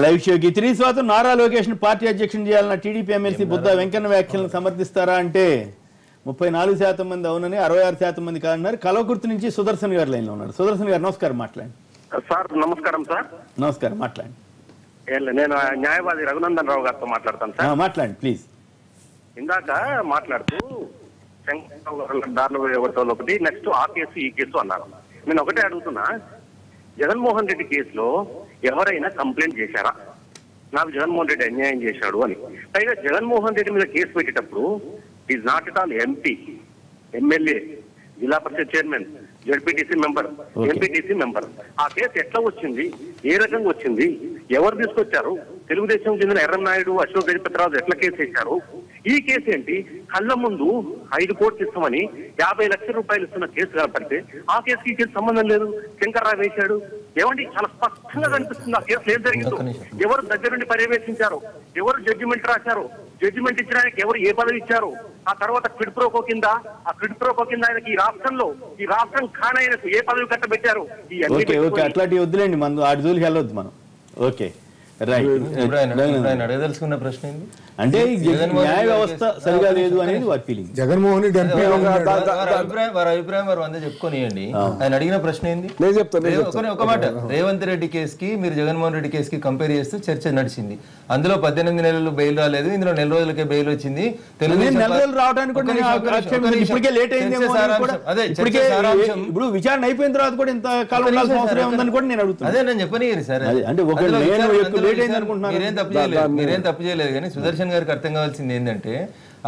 Live షోకి తిరిగి స్వాతం Nara Lokesh party అధ్యక్షుని చేయాలన్న టీడీపీ ఎమ్మెల్సీ బుద్ధ వెంకన్న వ్యాఖ్యలను సమర్థిస్తారా అంటే 34% మంది అవునని 66% మంది కాదన్నారు. కలవకుర్తి నుంచి సుదర్శన్ గారు లైన్ లో ఉన్నారు. సుదర్శన్ గారు నమస్కారం, మాట్లాడండి. సార్ నమస్కారం. సార్ నమస్కారం, మాట్లాడండి. నేను న్యాయవాది రఘునందన్ రావు గారితో మాట్లాడతాను సార్. మాట్లాడండి ప్లీజ్. ఇందాక మాట్లాడుతూ దారిలో ఒకటి నెక్స్ట్ ఆ కేసు ఈ కేసు అన్నారు. నేను ఒకటే అడుగుతున్నా, జగన్మోహన్ రెడ్డి కేసులో ఎవరైనా కంప్లైంట్ చేశారా నాకు జగన్మోహన్ రెడ్డి అన్యాయం చేశాడు అని? పైగా జగన్మోహన్ రెడ్డి మీద కేసు పెట్టేటప్పుడు is not at all MP, MLA, zilla parishad chairman, ZPTC member, MPTC member. ఆ కేసు ఎట్లా వచ్చింది, ఏ రకంగా వచ్చింది, ఎవరు తీసుకొచ్చారు? తెలుగుదేశం చెందిన ఎర్రన్నాయుడు, అశోక్ గజపతిరాజు ఎట్లా కేసు వేశారు? ఈ కేసు ఏంటి? కళ్ళ ముందు 5 కోట్లు ఇస్తామని 50 లక్షల రూపాయలు ఇస్తున్న కేసు కనపడితే ఆ కేసుకి ఈ కేసు సంబంధం లేదు, శంకర్రావు వేశాడు. ఏమండి, చాలా స్పష్టంగా కనిపిస్తుంది ఆ కేసులో ఏం జరిగిందో. ఎవరు దగ్గరుండి పర్యవేక్షించారు, ఎవరు జడ్జిమెంట్ రాశారు, జడ్జిమెంట్ ఇచ్చడానికి ఎవరు ఏ పదవి ఇచ్చారు, ఆ తర్వాత క్విడ్ ప్రోకో కింద ఆయనకి ఈ రాష్ట్రం కాని ఆయనకు ఏ పదవి కట్టబెట్టారు? అట్లాంటి వద్దులేండి, మనం ఆడి జోలికి వెళ్ళొద్దు మనం. ఓకే అడగదలుచుకున్న ప్రశ్న ఏంటి అంటే న్యాయ వ్యవస్థ సరిగా లేదు అనేది వారి ఫీలింగ్. జగన్మోహన్ రెడ్డి వారి అభిప్రాయం వారు అంతా చెప్పుకోనియండి. ఆయన అడిగిన ప్రశ్న ఏంది? ఒక మాట, రేవంత్ రెడ్డి కేసుకి మీరు జగన్మోహన్ రెడ్డి కేసుకి కంపేర్ చేస్తూ చర్చ నడిచింది. అందులో 18 నెలలు బెయిల్ రాలేదు, ఇందులో 4 రోజులకే బెయిల్ వచ్చింది. ఇప్పుడు విచారణ అయిపోయిన తర్వాత కూడా ఇంత కాలం ఉండాల్సిన అవసరం ఉందని కూడా నేను అడుగుతాను. అదే నేను చెప్పనియరు సార్, మీరేం తప్పు చేయలేదు. కానీ సుదర్శన్ గారికి అర్థం కావాల్సింది ఏంటంటే,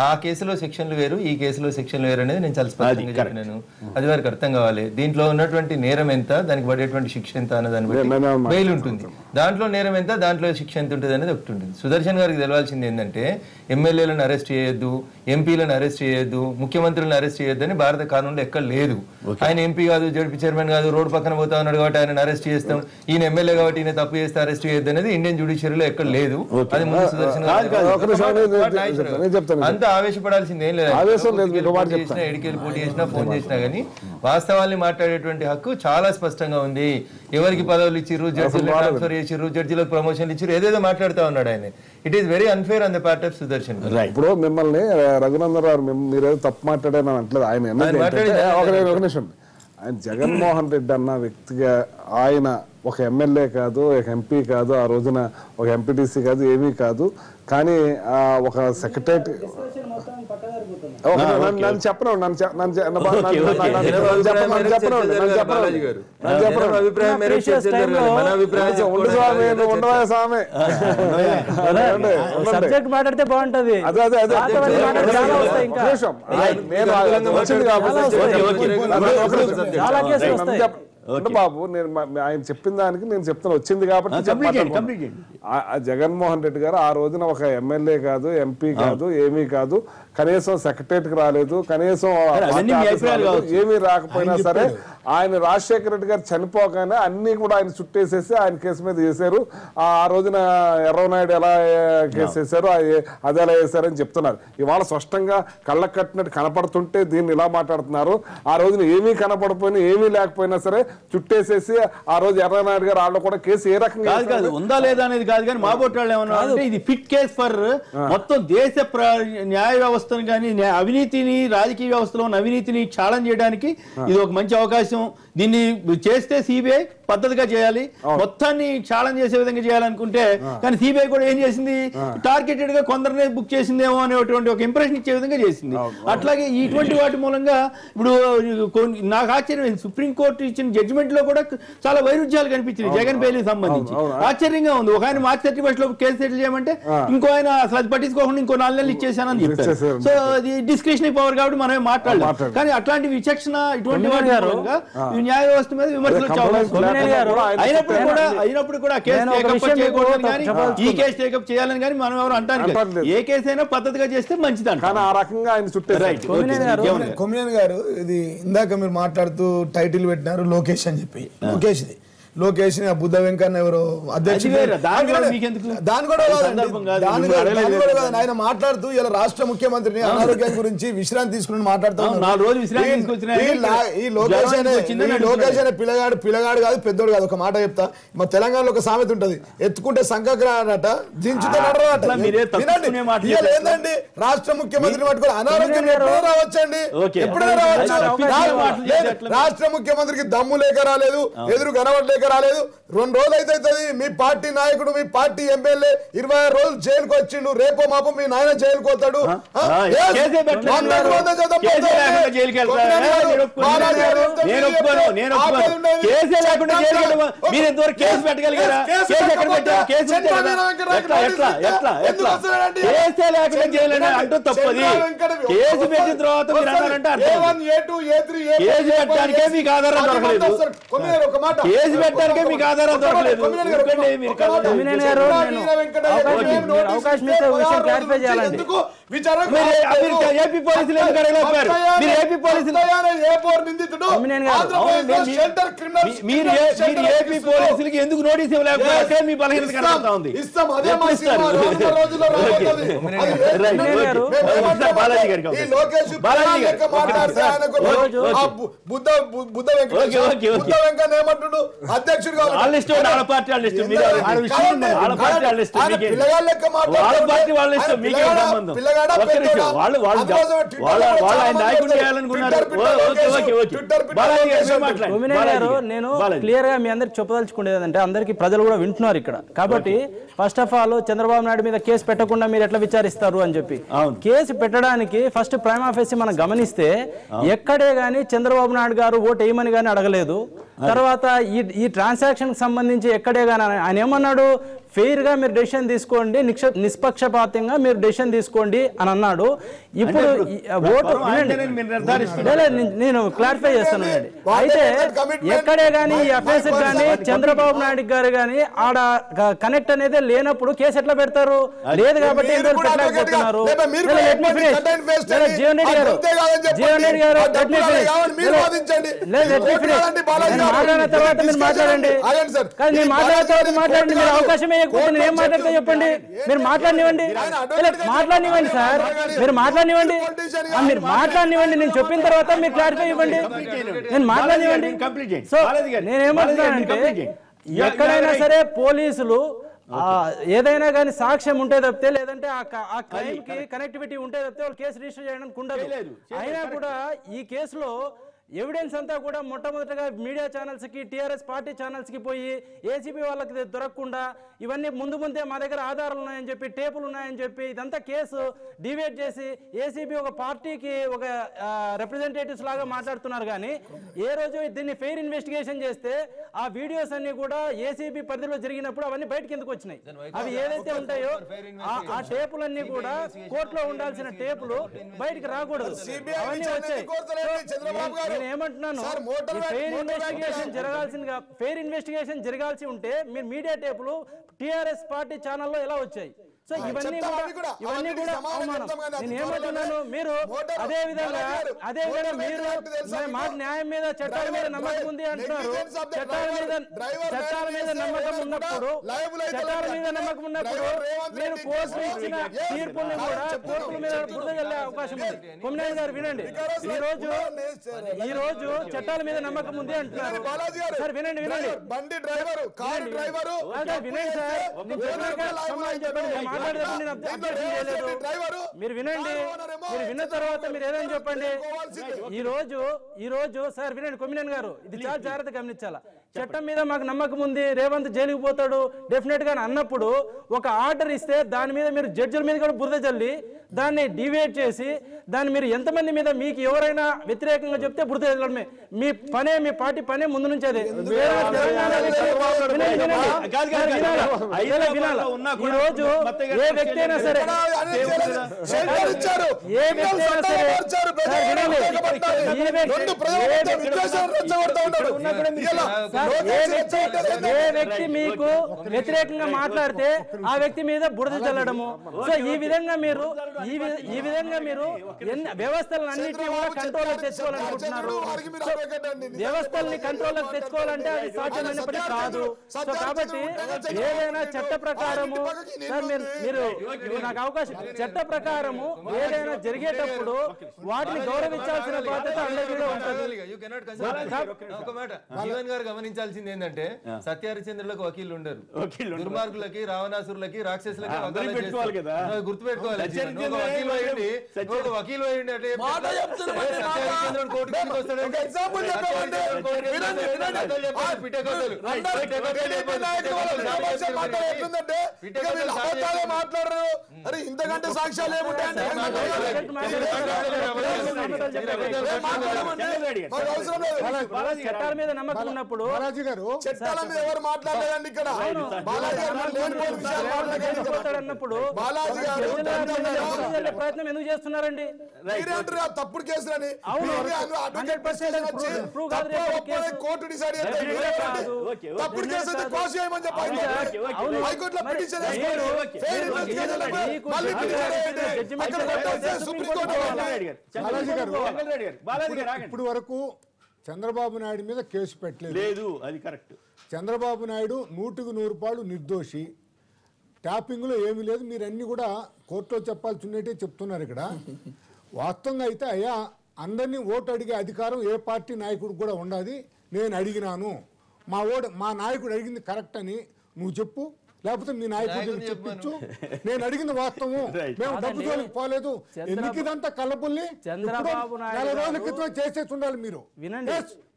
ఆ కేసులో సెక్షన్లు వేరు, ఈ కేసులో సెక్షన్లు వేరు అనేది నేను చాలా స్పష్టంగా చెప్పినాను. అది వారికి అర్థం కావాలి. దీంట్లో ఉన్నటువంటి నేరం ఎంత, దానికి పడేటువంటి శిక్ష ఎంత అన్న దాన్ని బట్టి బెయిల్ ఉంటుంది. దాంట్లో నేరం ఎంత, దాంట్లో శిక్ష ఎంత ఉంటుంది అనేది ఒకటి ఉంటుంది. సుదర్శన్ గారికి తెలవాల్సింది ఏంటంటే, ఎమ్మెల్యేలను అరెస్ట్ చేయొద్దు, ఎంపీలను అరెస్ట్ చేయొద్దు, ముఖ్యమంత్రులను అరెస్ట్ చేయొద్దు అని భారత కానూన్లో ఎక్కడ లేదు. ఆయన ఎంపీ కాదు, జడ్పీ చైర్మన్ కాదు, రోడ్డు పక్కన పోతా ఉన్నాడు కాబట్టి ఆయన అరెస్ట్ చేస్తాం, ఈయన ఎమ్మెల్యే కాబట్టి ఈయన తప్పు చేస్తే అరెస్ట్ చేయొద్దు అనేది ఇండియన్ జ్యుడిషియరీలో ఎక్కడ లేదు. అది ముందు సుదర్శన్ అంత ఆవేశపడాల్సింది ఏం లేదు. ఎడికెళ్ళి పోటీ చేసినా, ఫోన్ చేసినా కానీ వాస్తవాల్ని మాట్లాడేటువంటి హక్కు చాలా స్పష్టంగా ఉంది. ఎవరికి పదవులు ఇచ్చిర్రు, జడ్జీలు ట్రాన్స్ఫర్ చేసిర్రు, జడ్జీలకు ప్రమోషన్లు ఇచ్చిర్రు, ఏదేదో మాట్లాడుతూ ఉన్నాడు ఆయన. It is very unfair on the part of Sudarshan. ఇప్పుడు మిమ్మల్ని రఘునందన్ రావు మీరేదో తప్పు మాట్లాడారని అంటలేదు. ఆయన ఆయన జగన్మోహన్ రెడ్డి అన్న వ్యక్తిగా ఆయన ఒక ఎమ్మెల్యే కాదు, ఒక ఎంపీ కాదు, ఆ రోజున ఒక ఎంపీటీసీ కాదు, ఏమీ కాదు. కానీ ఒక సెక్రటరీ నన్ను చెప్పను సబ్జెక్ట్ మాట్లాడితే బాగుంటది. బాబు, నేను ఆయన చెప్పిన దానికి నేను చెప్తాను, వచ్చింది కాబట్టి. జగన్మోహన్ రెడ్డి గారు ఆ రోజున ఒక ఎమ్మెల్యే కాదు, ఎంపీ కాదు, ఏమీ కాదు, కనీసం సెక్రటరీకి రాలేదు, కనీసం ఏమీ రాకపోయినా సరే ఆయన రాజశేఖర రెడ్డి గారు చనిపోగానే అన్ని కూడా ఆయన చుట్టేసేసి ఆయన కేసు మీద చేశారు. ఆ రోజున ఎర్రనాయుడు ఎలా కేసు వేశారు, అది ఎలా వేశారని చెప్తున్నారు. ఇవాళ స్పష్టంగా కళ్ళకు కట్టినట్టు కనపడుతుంటే దీన్ని ఇలా మాట్లాడుతున్నారు. ఆ రోజున ఏమీ కనపడిపోయినా, ఏమీ లేకపోయినా సరే చుట్టేసేసి ఆ రోజు ఎర్రనాయుడు గారు వాళ్ళు కూడా కేసు ఏ రకంగా ఉందా లేదా అనేది కాదు. కానీ మా బొట్టాళ్ళు ఏమన్నా ఇది ఫిట్ కేసు ఫర్ మొత్తం దేశ న్యాయ వ్యవస్థను కానీ అవినీతిని, రాజకీయ వ్యవస్థలో ఉన్న అవినీతిని ఛాలెంజ్ చేయడానికి ఇది ఒక మంచి అవకాశం. దీన్ని చేస్తే సిబిఐ పద్ధతిగా చేయాలి, మొత్తాన్ని ఛాలెంజ్ చేసే విధంగా చేయాలనుకుంటే. కానీ సిబిఐ కూడా ఏం చేసింది, టార్గెటెడ్ గా కొందరినే బుక్ చేసిందేమో అనేటువంటి ఒక ఇంప్రెషన్ ఇచ్చే విధంగా చేసింది. అట్లాగే ఇటువంటి వాటి మూలంగా ఇప్పుడు నాకు ఆశ్చర్యం, సుప్రీంకోర్టు ఇచ్చిన జడ్జిమెంట్ లో కూడా చాలా వైరుధ్యాలు కనిపించింది జగన్ బెయిల్కి సంబంధించి. ఆశ్చర్యంగా ఉంది. ఒక ఆయన మార్చి 31 లో కేసు సెటిల్ చేయమంటే ఇంకో ఆయన అసలు అది పట్టించుకోకుండా ఇంకో 4 నెలలు ఇచ్చేసానని చెప్పారు. సో అది డిస్క్రిషనరీ పవర్ కాబట్టి మనమే మాట్లాడలేదు. కానీ అట్లాంటి విచక్షణ ఇటువంటి వాటి మూలంగా న్యాయ వ్యవస్థ మీద విమర్శలు అయినప్పుడు కూడా కేసు టేకప్ చేయకూడదని కానీ ఈ కేసు టేకప్ చేయాలని కానీ మనం ఎవరు అంటారు. ఏ కేసు అయినా పద్ధతిగా చేస్తే మంచిది అంటారు. ఆ రకంగా ఆయన చుట్టే కొమ్మినేని గారు, ఇది ఇందాక మీరు మాట్లాడుతూ టైటిల్ పెట్టినారు లోకేష్ అని చెప్పి. లోకేష్ది లోకేష్ బుద్ధ వెంకన్న ఎవరు అధ్యక్షుడు దాని కూడా కాదండి. ఆయన మాట్లాడుతూ ఇలా రాష్ట్ర ముఖ్యమంత్రిని అనారోగ్యం గురించి విశ్రాంతి తీసుకుని మాట్లాడుతున్నాడు. ఈ లోకేష్ అనే పిల్లగాడు కాదు పెద్దోడు కాదు. ఒక మాట చెప్తా, మా తెలంగాణలో ఒక సామెత ఉంటది, ఎత్తుకుంటే సంకరాట దించుతే నడరాట. ఏంటండి రాష్ట్ర ముఖ్యమంత్రిని పట్టుకొని అనారోగ్యం ఎప్పుడో రావచ్చండి, ఎప్పుడైనా రావచ్చు. రాష్ట్ర ముఖ్యమంత్రికి దమ్ము లేక రాలేదు, ఎదురు కనబడలేక రాలేదు. 2 రోజులు అయితే మీ పార్టీ నాయకుడు మీ పార్టీ ఎమ్మెల్యే 26 రోజులు జైలుకు వచ్చిండు. రేపో మాపో మీ నాయన జైలుకు పోతాడు. అంటూ తప్పది. కేసు పెట్టిన తర్వాత మీరు అన్నారంటే కేసు పెట్టడానికే మీకు ఆధారం దొరకలేదు. కేసు పెట్టడానికే మీకు ఆధారం దొరకలేదు. అవకాశం ఇస్తే విషయం క్లారిఫై చేయాలండి. ఏపీ పోలీసులు ఎందుకు అడగలేకపోయారు? మీరు ఏపీ పోలీసులు మీరు ఏపీ పోలీసులకి ఎందుకు నోటీస్ ఇవ్వలేకపోతే మీ బలహీనత కనబడతా ఉంది. బాలాజీ గారికి అధ్యక్షుడు నేను క్లియర్ గా మీ అందరికి చెప్పదలుచుకునేది అంటే అందరికి ప్రజలు కూడా వింటున్నారు ఇక్కడ. కాబట్టి first of all Chandrababu Naidu మీద కేసు పెట్టకుండా మీరు ఎట్లా విచారిస్తారు అని చెప్పి కేసు పెట్టడానికి ఫస్ట్ ప్రైమా ఫేసి మనం గమనిస్తే ఎక్కడే గానీ చంద్రబాబు నాయుడు గారు ఓటు వేయమని గానీ అడగలేదు. తర్వాత ఈ ట్రాన్సాక్షన్ కి సంబంధించి ఎక్కడే గానీ ఆయన ఏమన్నాడు, ఫెయిర్ గా మీరు డెసిషన్ తీసుకోండి, నిష్పక్షపాతంగా మీరు డెసిషన్ తీసుకోండి అని అన్నాడు. ఇప్పుడు ఓటు నేను క్లారిఫై చేస్తాను. అయితే ఎక్కడే గానీ ఈ అఫెన్స్ కానీ చంద్రబాబు నాయుడు గారు కానీ ఆడ కనెక్ట్ అనేది లేనప్పుడు కేసు ఎట్లా పెడతారు? లేదు కాబట్టి పెట్టలేకపోతున్నారు. జీవన్ రెడ్డి గారు మాట్లాడిన తర్వాత మీరు మాట్లాడండి. కానీ నేను మాట్లాడిన తర్వాత మాట్లాడండి. మీరు అవకాశం నేను ఏం మాట్లాడితే చెప్పండి. మీరు మాట్లాడినివ్వండి సార్, మీరు మాట్లాడినివ్వండి. మీరు మాట్లాడినివ్వండి. నేను చెప్పిన తర్వాత మీరు క్లారిఫై ఇవ్వండి. నేను మాట్లాడినివ్వండి. సో నేనేమంటున్నానంటే ఎక్కడైనా సరే పోలీసులు ఏదైనా కానీ సాక్ష్యం ఉంటే తప్పితే, లేదంటే ఆ క్రైమ్ కి కనెక్టివిటీ ఉంటే తప్పితే వాళ్ళు కేసు రిజిస్టర్ చేయడానికి ఉండదు. అయినా కూడా ఈ కేసులో ఎవిడెన్స్ అంతా కూడా మొట్టమొదటిగా మీడియా ఛానల్స్ కి, టీఆర్ఎస్ పార్టీ ఛానల్స్ కి పోయి ఏసీబీ వాళ్ళకి దొరకకుండా ఇవన్నీ ముందే మా దగ్గర ఆధారాలు ఉన్నాయని చెప్పి, టేపులు ఉన్నాయని చెప్పి ఇదంతా కేసు డివేట్ చేసి ఏసీబీ ఒక పార్టీకి ఒక రిప్రజెంటేటివ్స్ లాగా మాట్లాడుతున్నారు. కానీ ఏ రోజు దీన్ని ఫెయిర్ ఇన్వెస్టిగేషన్ చేస్తే ఆ వీడియోస్ అన్ని కూడా ఏసీబీ పరిధిలో జరిగినప్పుడు అవన్నీ బయటకి ఎందుకు వచ్చినాయి? అవి ఏదైతే ఉంటాయో ఆ టేపులన్నీ కూడా కోర్టులో ఉండాల్సిన టేపులు బయటకు రాకూడదు, అవన్నీ వచ్చాయి. నేను ఏమంటున్నాను, ఫెయిర్ ఇన్వెస్టిగేషన్ జరగాల్సి ఉంటే మీరు మీడియా టేపులు టీఆర్ఎస్ పార్టీ ఛానల్లో ఎలా వచ్చాయి? సో ఇవన్నీ కూడా అవమానం. నేను ఏమంటున్నాను, మీరు అదే విధంగా మీరు మాకు న్యాయం మీద చట్టాల మీద నమ్మకం ఉంది అంటున్నారు. చట్టాల మీద నమ్మకం ఉన్నప్పుడు మీరు కోర్టు ఇచ్చిన తీర్పుల్ని కూడా కోర్టుల మీద బురద జల్లే అవకాశం ఉంది. కొమ్మినేని గారు వినండి, ఈ రోజు చట్టాల మీద నమ్మకం ఉంది అంటున్నారు. సార్ వినండి వినండి సార్, మీరు వినండి. మీరు విన్న తర్వాత మీరు ఏదని చెప్పండి. ఈ రోజు సార్ వినండి కొమ్మినేని గారు, ఇది చాలా జాగ్రత్త గమనించాలా. చట్టం మీద మాకు నమ్మకం ఉంది, రేవంత్ జైలుకు పోతాడు డెఫినెట్ గా అన్నప్పుడు ఒక ఆర్డర్ ఇస్తే దాని మీద మీరు జడ్జిల మీద కూడా బురద జల్లి దాన్ని డివేట్ చేసి దాన్ని మీరు ఎంతమంది మీద మీకు ఎవరైనా వ్యతిరేకంగా చెప్తే బురద జల్లడమే మీ పనే, మీ పార్టీ పనే ముందు నుంచి అదే. ఈ రోజు ఏ వ్యక్తి అయినా సరే ఏ వ్యక్తి మీకు వ్యతిరేకంగా మాట్లాడితే ఆ వ్యక్తి మీద బురద చల్లడము. సో ఈ విధంగా మీరు ఈ విధంగా మీరు వ్యవస్థలన్నింటినీ కూడా కంట్రోల్ తెచ్చుకోవాలనుకుంటున్నారు. వ్యవస్థల్ని కంట్రోల్ తెచ్చుకోవాలంటే అది సాధ్యమైనప్పటికీ కాదు. సో కాబట్టి ఏదైనా చట్ట ప్రకారము మీరు నాకు అవకాశం చట్ట ప్రకారము ఏదైనా జరిగేటప్పుడు వాటిని గౌరవించాల్సిన బాధ్యత అందరికీ ఉంటుంది. జీవన్ గారు గమనించాల్సింది ఏంటంటే సత్యహరిచంద్రులకు వకీలు ఉండరు, దుర్మార్గులకి రావణాసురులకి రాక్షసులకి గుర్తుపెట్టుకోవాలి. వకీలు మాట్లాడరు. అరే ఇంతకంటే సాక్ష్యాలు ఏముంటాయండి? చట్టాల మీద నమ్మకం ఉన్నప్పుడు చట్టాల మీద ఎవరు మాట్లాడలేదండి ఇక్కడ. అన్నప్పుడు బాలాజీ గారు ప్రయత్నం ఎందుకు చేస్తున్నారండి? తప్పుడు కేసులని కోర్టు డిసైడ్ తప్పుడు కేసు అయితే కోర్టు చేయమని చెప్పండి. హైకోర్టులో పిటిషన్ ఇప్పుడు వరకు చంద్రబాబు నాయుడు మీద కేసు పెట్టలేదు. అది కరెక్ట్. చంద్రబాబు నాయుడు 100% నిర్దోషి. ట్యాపింగ్లో ఏమీ లేదు. మీరు అన్ని కూడా కోర్టులో చెప్పాల్సి ఉన్నట్టే చెప్తున్నారు. ఇక్కడ వాస్తవంగా అయితే అయ్యా అందరినీ ఓటు అడిగే అధికారం ఏ పార్టీ నాయకుడికి కూడా ఉండాలి. నేను అడిగినాను, మా నాయకుడు అడిగింది కరెక్ట్ అని నువ్వు చెప్పు, లేకపోతే మీ నాయకుడు చెప్పించు. నేను అడిగింది వాస్తవం, మేము డబ్బుతోనికి పోలేదు. ఎందుకు ఇదంతా కలపుల్ని నెల రోజుల క్రితం చేసేసి ఉండాలి మీరు.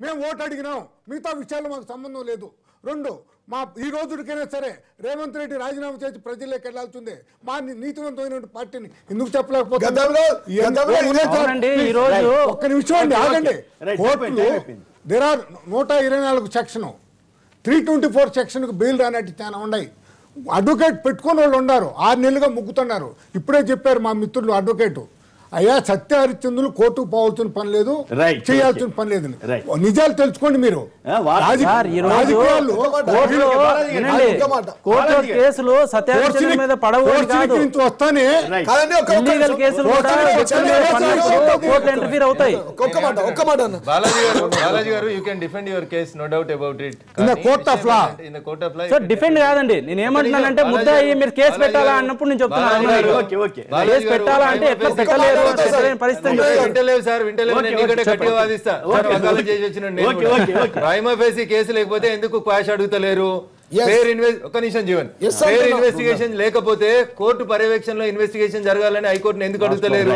మేము ఓటు అడిగినాం, మిగతా విషయాలు మాకు సంబంధం లేదు. రెండు, మా ఈ రోజుకైనా సరే రేవంత్ రెడ్డి రాజీనామా చేసి ప్రజల్లోకి వెళ్లాల్సిందే. మా నీతివంతమైన పార్టీని ఎందుకు చెప్పలేకపోతున్నారు? ఒక్క నిమిషం అండి, ఆగండి. కోర్టులు దేర్ ఆర్ 124 సెక్షన్, 324 సెక్షన్కు బెయిల్ రానట్టు చాలా ఉన్నాయి. అడ్వకేట్ పెట్టుకుని వాళ్ళు ఉన్నారు, 6 నెలలుగా ముగ్గుతున్నారు. ఇప్పుడే చెప్పారు మా మిత్రులు అడ్వకేటు, అయ్యా సత్యహరిచంద్రులు కోర్టుకు పోవాల్సిన పని లేదు, చేయాల్సిన పని లేదు. నిజాలు తెలుసుకోండి మీరు. వస్తానే డిఫెండ్ కాదండి. నేను ఏమంటున్నానంటే ముద్ద మీరు కేసు పెట్టాలా అన్నప్పుడు నేను చెప్తున్నాను. కేసు పెట్టాలా అంటే ఎట్లా పెట్టలేదు కేసు లేకపోతే ఎందుకు క్వాష్ అడుగుతలేరు? ఒక నిమిషం జీవన్, ఫెయిర్ ఇన్వెస్టిగేషన్ లేకపోతే కోర్టు పర్యవేక్షణలో ఇన్వెస్టిగేషన్ జరగాలని హైకోర్టును ఎందుకు అడుగుతలేరు?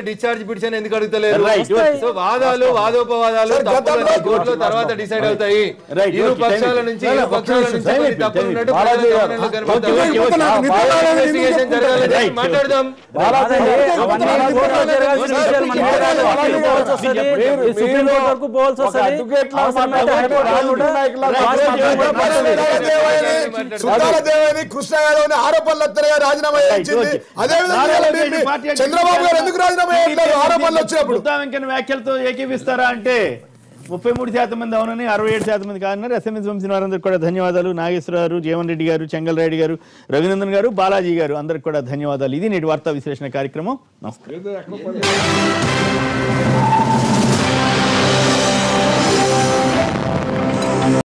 డిశ్చార్జ్ పిటిషన్ ఎందుకు అడుగుతలేరు? సో వాదోపవాదాలు కోర్టులో తర్వాత డిసైడ్ అవుతాయి. ఇరు పక్షాల నుంచి తప్పులు ఉన్నట్టు ఇన్వెస్టిగేషన్ జరగాలని మాట్లాడదాం. కృష్ణ యాదవ్ ఆరోపణలు రాజీనామా చేయించింది. అదేవిధంగా చంద్రబాబు గారు ఎందుకు రాజీనామా చేయట్లేదు? ఆరోపణలు వచ్చినప్పుడు వెంకన్న వ్యాఖ్యలతో ఏకీపిస్తారా అంటే 33% మంది అవునని, 67% మంది కాదన్నారు. ఎస్ఎంఎస్ పంపిన వారందరికీ కూడా ధన్యవాదాలు. నాగేశ్వరరావు, జీవన్ రెడ్డి గారు, చెంగల్ రెడ్డి గారు, రఘునందన్ గారు, బాలాజీ గారు అందరికి కూడా ధన్యవాదాలు. ఇది నేటి వార్తా విశ్లేషణ కార్యక్రమం. నమస్కారం.